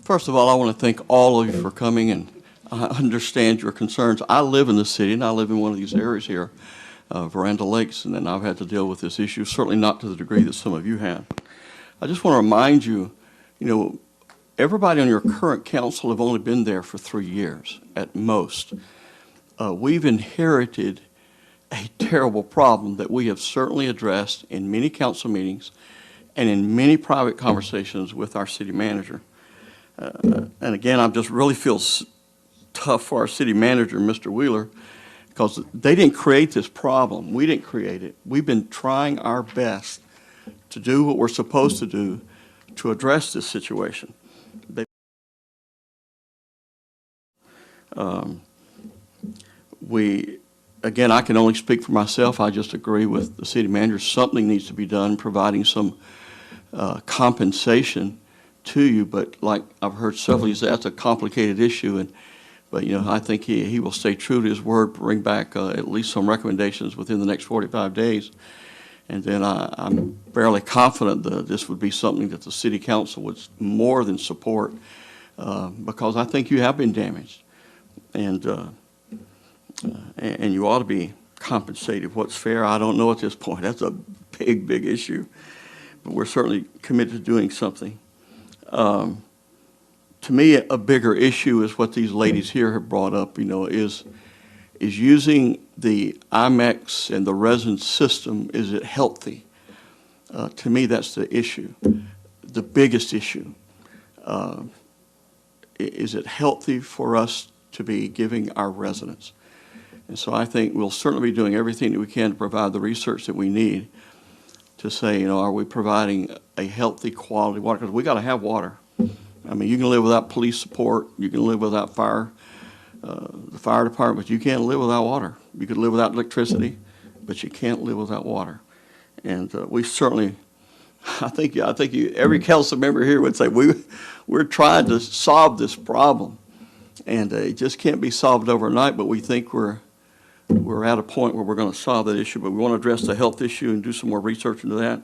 First of all, I want to thank all of you for coming, and I understand your concerns. I live in the city, and I live in one of these areas here, Veranda Lakes, and then I've had to deal with this issue, certainly not to the degree that some of you have. I just want to remind you, everybody on your current council have only been there for 3 years at most. We've inherited a terrible problem that we have certainly addressed in many council meetings and in many private conversations with our city manager. And again, I just really feel tough for our city manager, Mr. Wheeler, because they didn't create this problem. We didn't create it. We've been trying our best to do what we're supposed to do to address this situation. Again, I can only speak for myself. I just agree with the city manager. Something needs to be done, providing some compensation to you. But like I've heard several, that's a complicated issue. But I think he will stay true to his word, bring back at least some recommendations within the next 45 days. And then I'm fairly confident that this would be something that the city council would more than support, because I think you have been damaged. And you ought to be compensated. What's fair, I don't know at this point. That's a big, big issue. But we're certainly committed to doing something. To me, a bigger issue is what these ladies here have brought up, is using the IMEX and the resin system, is it healthy? To me, that's the issue, the biggest issue. Is it healthy for us to be giving our residents? And so I think we'll certainly be doing everything that we can to provide the research that we need to say, are we providing a healthy quality water? Because we got to have water. I mean, you can live without police support. You can live without the fire department, but you can't live without water. You could live without electricity, but you can't live without water. And we certainly, I think every council member here would say we're trying to solve this problem, and it just can't be solved overnight. But we think we're at a point where we're going to solve that issue. But we want to address the health issue and do some more research into that.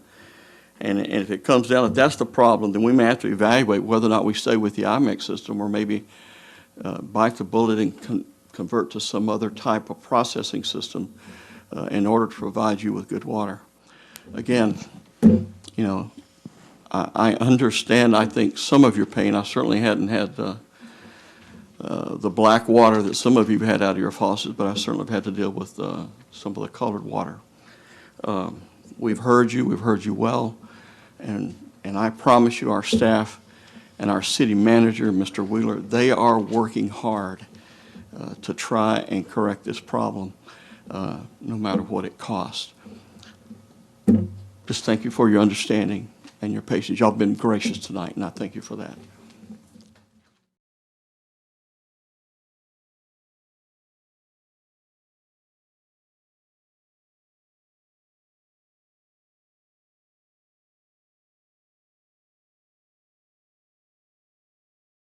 And if it comes down that that's the problem, then we may have to evaluate whether or not we stay with the IMEX system, or maybe bite the bullet and convert to some other type of processing system in order to provide you with good water. Again, I understand, I think, some of your pain. I certainly hadn't had the black water that some of you had out of your faucets, but I certainly have had to deal with some of the colored water. We've heard you well. And I promise you, our staff and our city manager, Mr. Wheeler, they are working hard to try and correct this problem, no matter what it costs. Just thank you for your understanding and your patience. Y'all have been gracious tonight, and I thank you for that.